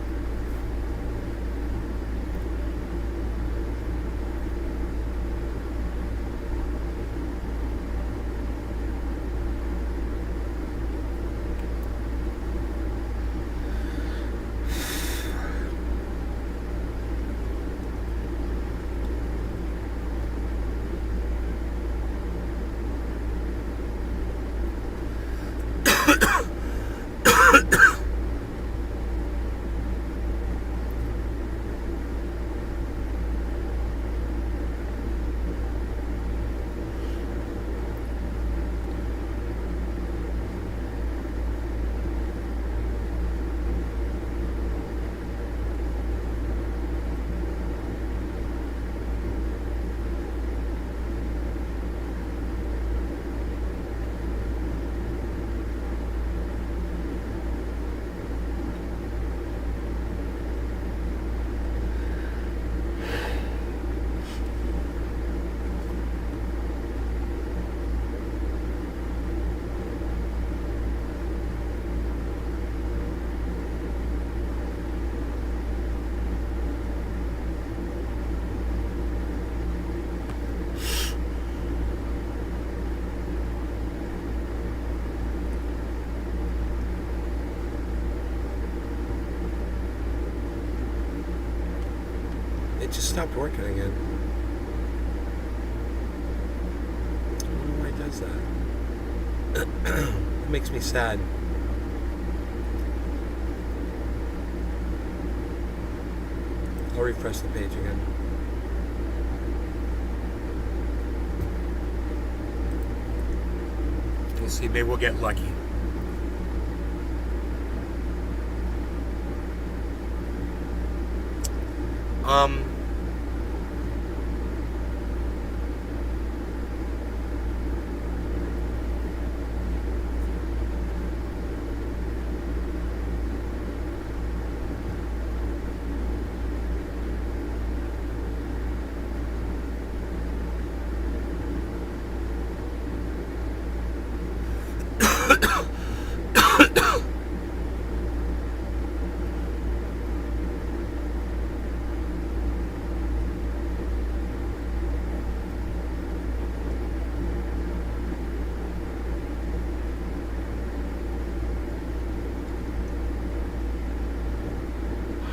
It just stopped working again. I don't know why it does that. It makes me sad. I'll refresh the page again. We'll see, maybe we'll get lucky.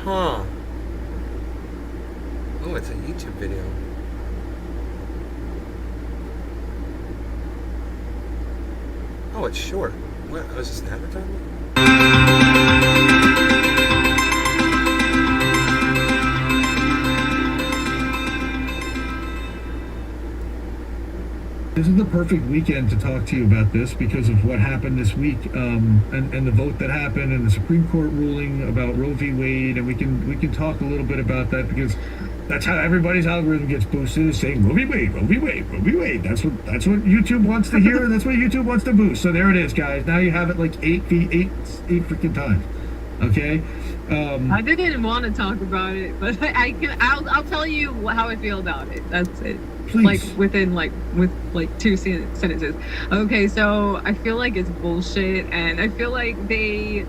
Huh. Oh, it's a YouTube video. Oh, it's short. What? Was this an advertisement? This is the perfect weekend to talk to you about this because of what happened this week, and the vote that happened, and the Supreme Court ruling about Roe v. Wade, and we can talk a little bit about that because that's how everybody's algorithm gets boosted, is saying Roe v. Wade, Roe v. Wade, Roe v. Wade. That's what YouTube wants to hear, and that's what YouTube wants to boost. So there it is, guys. Now you have it like eight freaking times. Okay. I didn't want to talk about it, but I'll tell you how I feel about it. That's it. Please. With 2 sentences. Okay, so I feel like it's bullshit, and I feel like they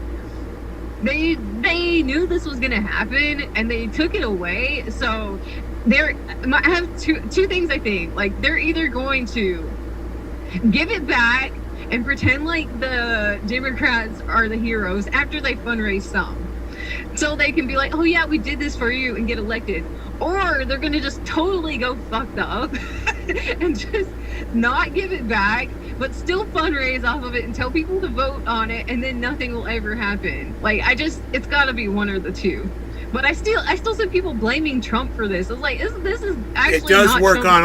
knew this was gonna happen, and they took it away. So I have two things. I think like they're either going to give it back and pretend like the Democrats are the heroes after they fundraise some, so they can be like, oh yeah, we did this for you and get elected, or they're gonna just totally go fucked up and just not give it back but still fundraise off of it and tell people to vote on it, and then nothing will ever happen. Like it's got to be one or the two. But I still see people blaming Trump for this. I was like, this is actually it does not work Trump's on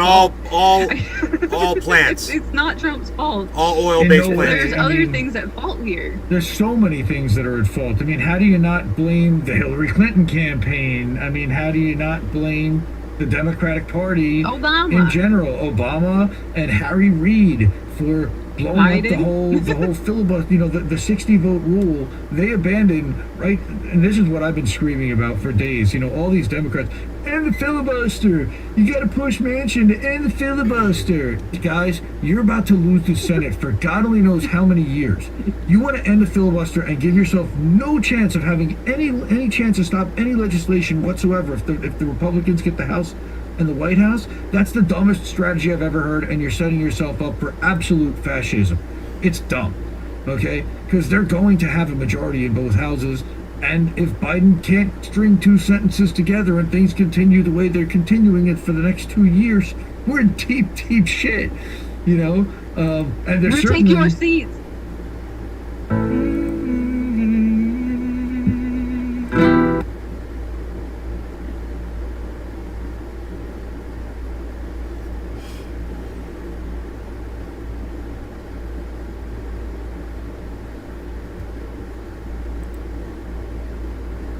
all plants. It's not Trump's fault. All oil-based No way. plants. There's other things at fault here. There's so many things that are at fault. I mean, how do you not blame the Hillary Clinton campaign? I mean, how do you not blame the Democratic Party Obama. in general? Obama and Harry Reid for blowing up the whole filibuster. You know, the 60 vote rule they abandoned, right? And this is what I've been screaming about for days. You know, all these Democrats, end the filibuster. You got to push Manchin to end the filibuster. Guys, you're about to lose the Senate for God only knows how many years. You want to end the filibuster and give yourself no chance of having any chance to stop any legislation whatsoever if the Republicans get the House and the White House. That's the dumbest strategy I've ever heard, and you're setting yourself up for absolute fascism. It's dumb, okay? Because they're going to have a majority in both houses, and if Biden can't string two sentences together and things continue the way they're continuing it for the next 2 years, we're in deep shit, you know? And there's Take your seats.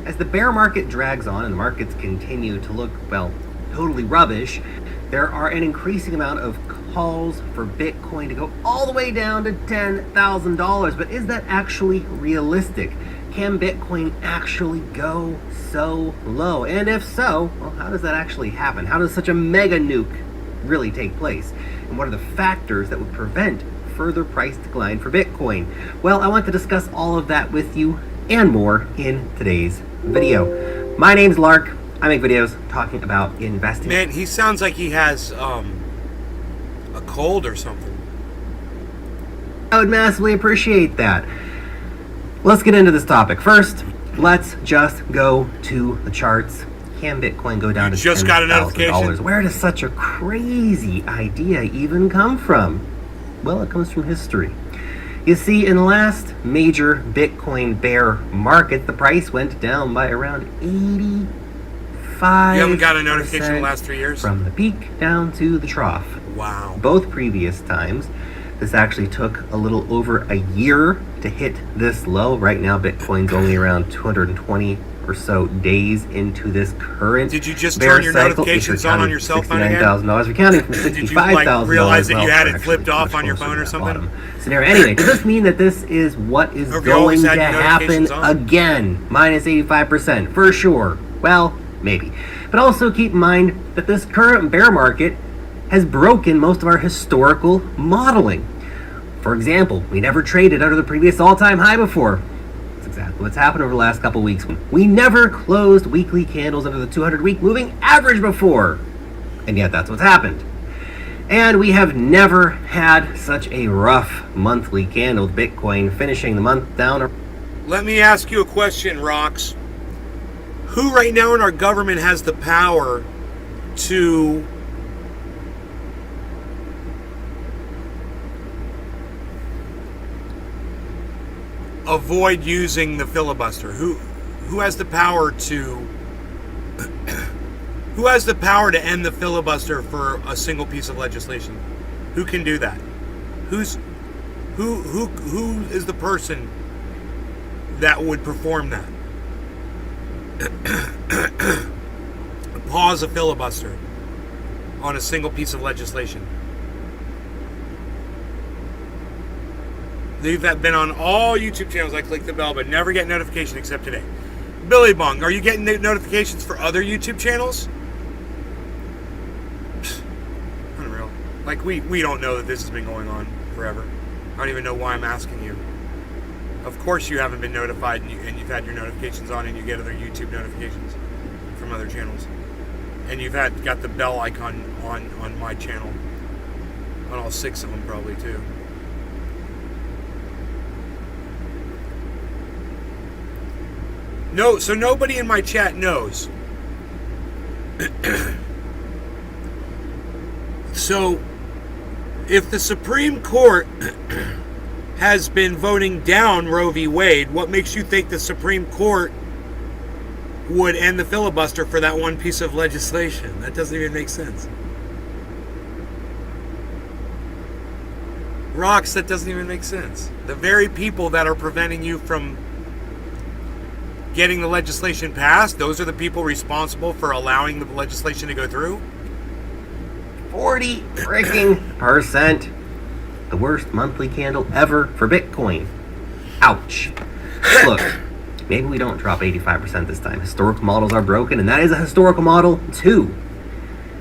As the bear market drags on and the markets continue to look, well, totally rubbish, there are an increasing amount of calls for Bitcoin to go all the way down to $10,000. But is that actually realistic? Can Bitcoin actually go so low? And if so, well, how does that actually happen? How does such a mega nuke really take place? And what are the factors that would prevent further price decline for Bitcoin? Well, I want to discuss all of that with you and more in today's video. My name's Lark. I make videos talking about investing. Man, he sounds like he has a cold or something. I would massively appreciate that. Let's get into this topic. First, let's just go to the charts. Can Bitcoin go down to just got a notification. Where does such a crazy idea even come from? Well, it comes from history. You see, in the last major Bitcoin bear market, the price went down by around 85%. You haven't got a notification in the last 3 years? From the peak down to the trough. Wow. Both previous times, this actually took a little over a year to hit this low. Right now, Bitcoin's only around 220 or so days into this current Did you just bear turn your cycle. notifications on your cell phone again? $69,000. We're counting from Did you $65,000. realize that well, you had it actually flipped off much on your closer phone or to that something? bottom scenario. Anyway, does this mean that this is what is Or have you always going had to your happen notifications on? again? Minus 85%, for sure. Well, maybe. But also keep in mind that this current bear market has broken most of our historical modeling. For example, we never traded under the previous all-time high before. That's exactly what's happened over the last couple weeks. We never closed weekly candles under the 200-week moving average before. And yet that's what's happened. And we have never had such a rough monthly candle with Bitcoin finishing the month down. Let me ask you a question, Rox. Who right now in our government has the power to avoid using the filibuster? Who has the power to who has the power to end the filibuster for a single piece of legislation? Who can do that? Who is the person that would perform that? Pause a filibuster on a single piece of legislation. They've been on all YouTube channels. I click the bell, but never get notification except today. Billy Bong, are you getting notifications for other YouTube channels? Unreal. Like, we don't know that this has been going on forever. I don't even know why I'm asking you. Of course you haven't been notified and you've had your notifications on and you get other YouTube notifications from other channels. And you've got the bell icon on my channel. On all 6 of them probably too. No, so nobody in my chat knows. So, if the Supreme Court has been voting down Roe v. Wade, what makes you think the Supreme Court would end the filibuster for that one piece of legislation? That doesn't even make sense. Rocks, that doesn't even make sense. The very people that are preventing you from getting the legislation passed, those are the people responsible for allowing the legislation to go through? 40 freaking percent. The worst monthly candle ever for Bitcoin. Ouch. Look, maybe we don't drop 85% this time. Historical models are broken, and that is a historical model too.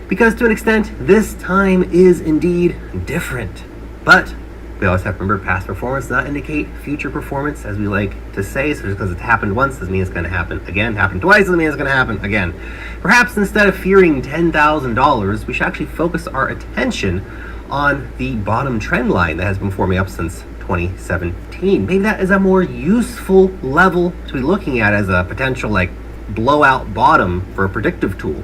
Because to an extent, this time is indeed different. But we always have to remember past performance does not indicate future performance, as we like to say. So just because it's happened once doesn't mean it's going to happen again. Happened twice doesn't mean it's going to happen again. Perhaps instead of fearing $10,000, we should actually focus our attention on the bottom trend line that has been forming up since 2017. Maybe that is a more useful level to be looking at as a potential like blowout bottom for a predictive tool.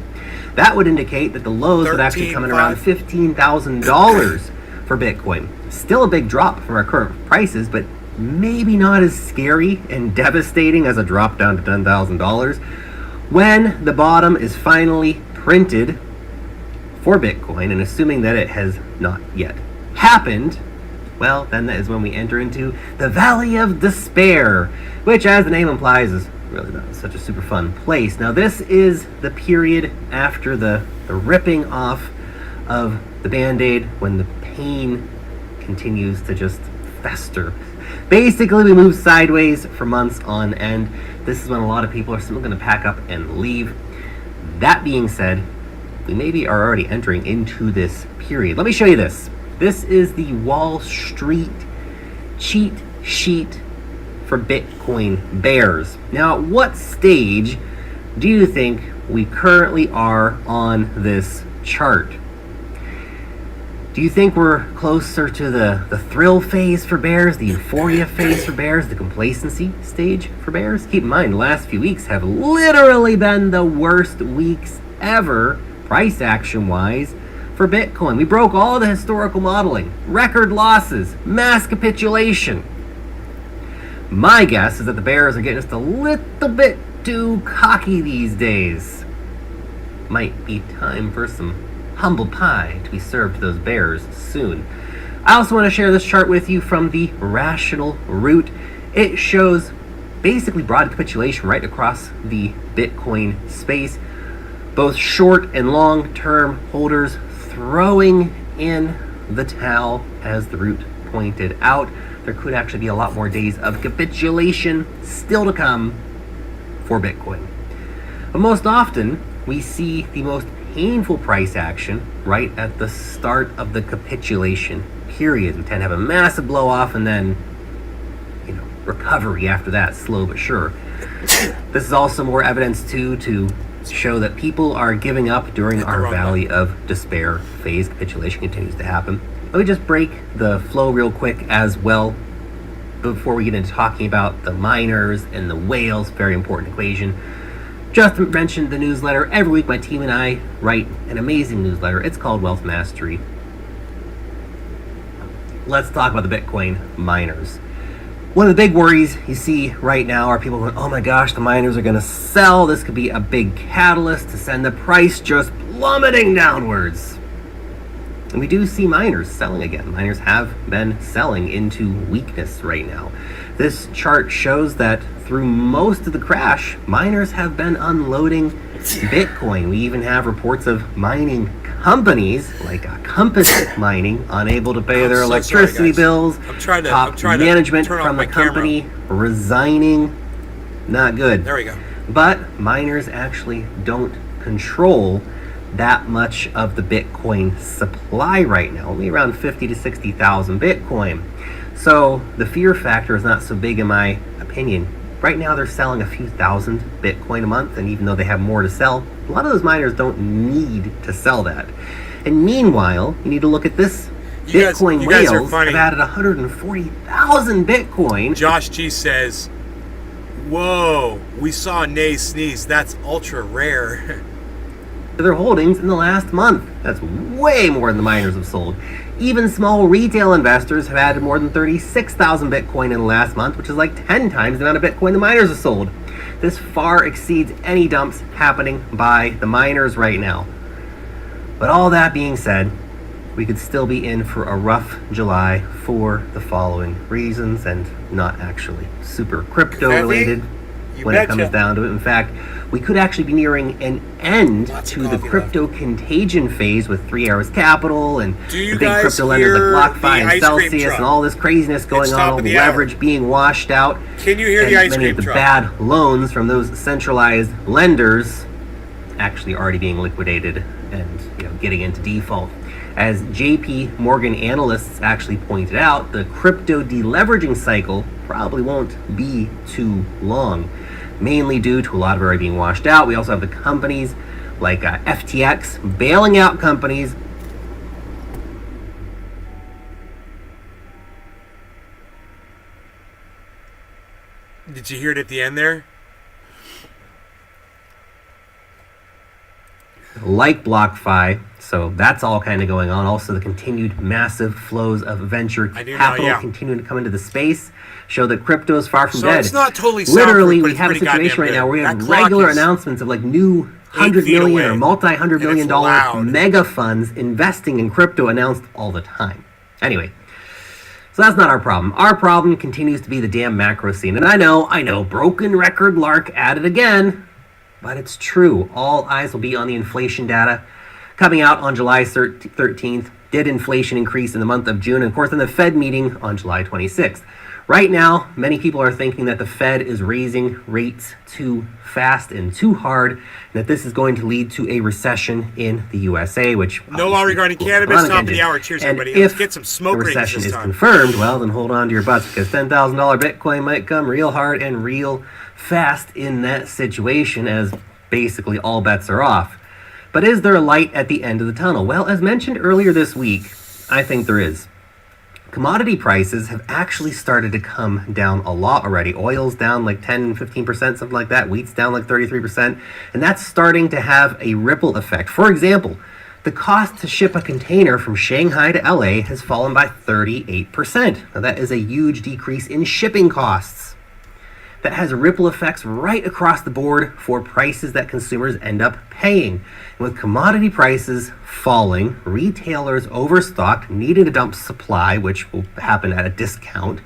That would indicate that the lows would actually come in around $15,000 for Bitcoin. Still a big drop from our current prices, but maybe not as scary and devastating as a drop down to $10,000 when the bottom is finally printed for Bitcoin, and assuming that it has not yet happened, well, then that is when we enter into the Valley of Despair, which, as the name implies, is really not such a super fun place. Now, this is the period after the ripping off of the Band-Aid, when the pain continues to just fester. Basically, we move sideways for months on end. This is when a lot of people are still going to pack up and leave. That being said, we maybe are already entering into this period. Let me show you this. This is the Wall Street cheat sheet for Bitcoin bears. Now, at what stage do you think we currently are on this chart? Do you think we're closer to the thrill phase for bears, the euphoria phase for bears, the complacency stage for bears? Keep in mind, the last few weeks have literally been the worst weeks ever, price action-wise, for Bitcoin. We broke all the historical modeling, record losses, mass capitulation. My guess is that the bears are getting just a little bit too cocky these days. Might be time for some humble pie to be served to those bears soon. I also want to share this chart with you from the rational root. It shows basically broad capitulation right across the Bitcoin space. Both short and long-term holders throwing in the towel, as the root pointed out. There could actually be a lot more days of capitulation still to come for Bitcoin. But most often, we see the most painful price action right at the start of the capitulation period. We tend to have a massive blow off and then, recovery after that, slow but sure. This is also more evidence too to show that people are giving up during our Valley of Despair phase. Capitulation continues to happen. Let me just break the flow real quick as well before we get into talking about the miners and the whales. Very important equation. Just mentioned the newsletter. Every week my team and I write an amazing newsletter. It's called Wealth Mastery. Let's talk about the Bitcoin miners. One of the big worries you see right now are people going, oh my gosh, the miners are going to sell. This could be a big catalyst to send the price just plummeting downwards. And we do see miners selling again. Miners have been selling into weakness right now. This chart shows that through most of the crash, miners have been unloading Bitcoin. We even have reports of mining companies like Compass Mining unable to pay their electricity bills. Top management from the company resigning. Not good. There we go. But miners actually don't control that much of the Bitcoin supply right now. Only around 50 to 60,000 Bitcoin. So the fear factor is not so big in my opinion Right now they're selling a few thousand Bitcoin a month, and even though they have more to sell, a lot of those miners don't need to sell that. And meanwhile, you need to look at this. Bitcoin you guys are whales funny. have added 140,000 Bitcoin. Josh G says, "Whoa, we saw Nay sneeze. That's ultra rare." To their holdings in the last month. That's way more than the miners have sold. Even small retail investors have added more than 36,000 Bitcoin in the last month, which is like 10 times the amount of Bitcoin the miners have sold. This far exceeds any dumps happening by the miners right now. But all that being said, we could still be in for a rough July for the following reasons, and not actually super crypto related when it comes down to it. In fact, we could actually be nearing an end to the crypto contagion phase with 3 Arrows Capital and the big crypto lenders like BlockFi and Celsius and all this craziness going on, all the leverage being washed out. Can you hear the ice cream truck? Many of the bad loans from those centralized lenders actually already being liquidated and getting into default. As JP Morgan analysts actually pointed out, the crypto deleveraging cycle probably won't be too long, mainly due to a lot of it already being washed out. We also have the companies like FTX bailing out companies. Did you hear it at the end there? Like BlockFi, so that's all kind of going on. Also, the continued massive flows of venture capital continuing to come into the space show that crypto is far from dead. It's not totally literally, we have a situation right now where we have regular announcements of like new $100 million or multi-$100 million dollar mega funds investing in crypto announced all the time. Anyway, so that's not our problem. Our problem continues to be the damn macro scene. And I know, broken record Lark at it again. But it's true. All eyes will be on the inflation data coming out on July 13th. Did inflation increase in the month of June? And of course, in the Fed meeting on July 26th. Right now, many people are thinking that the Fed is raising rates too fast and too hard, and that this is going to lead to a recession in the USA, which... No law regarding cannabis, top of the hour. Cheers, everybody. Let's get some smoke rings this time. If the recession is confirmed, well, then hold on to your butts, because $10,000 Bitcoin might come real hard and real fast in that situation, as basically all bets are off. But is there a light at the end of the tunnel? Well, as mentioned earlier this week, I think there is. Commodity prices have actually started to come down a lot already. Oil's down like 10, 15%, something like that. Wheat's down like 33%. And that's starting to have a ripple effect. For example, the cost to ship a container from Shanghai to LA has fallen by 38%. Now that is a huge decrease in shipping costs. That has ripple effects right across the board for prices that consumers end up paying. And with commodity prices falling, retailers overstocked, needing to dump supply, which will happen at a discount,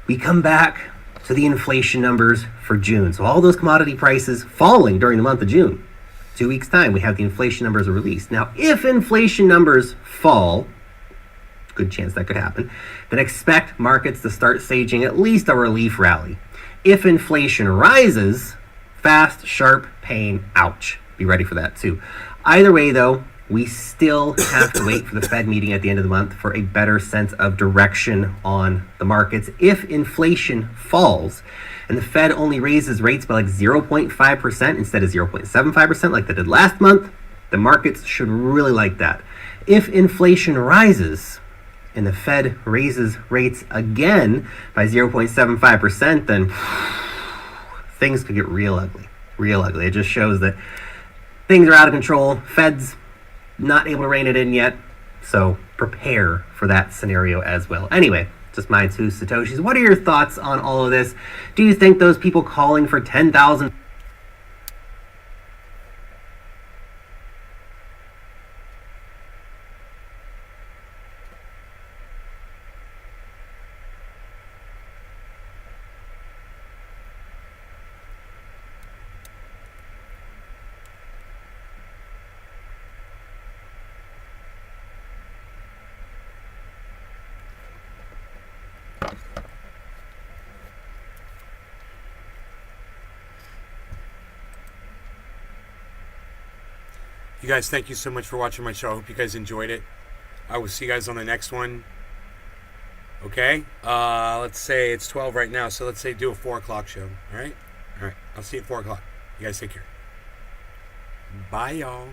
we come back to the inflation numbers for June. So all those commodity prices falling during the month of June. 2 weeks' time, we have the inflation numbers released. Now, if inflation numbers fall, good chance that could happen, then expect markets to start staging at least a relief rally. If inflation rises, fast, sharp, pain, ouch. Be ready for that too. Either way though, we still have to wait for the Fed meeting at the end of the month for a better sense of direction on the markets. If inflation falls and the Fed only raises rates by like 0.5% instead of 0.75% like they did last month, the markets should really like that. If inflation rises and the Fed raises rates again by 0.75%, then things could get real ugly. Real ugly. It just shows that things are out of control. Fed's not able to rein it in yet. So prepare for that scenario as well. Anyway, just my two Satoshis. What are your thoughts on all of this? Do you think those people calling for 10,000... You guys, thank you so much for watching my show. I hope you guys enjoyed it. I will see you guys on the next one. Okay? Let's say it's 12 right now, so let's say do a 4 o'clock show. All right? All right. I'll see you at 4 o'clock. You guys take care. Bye, y'all.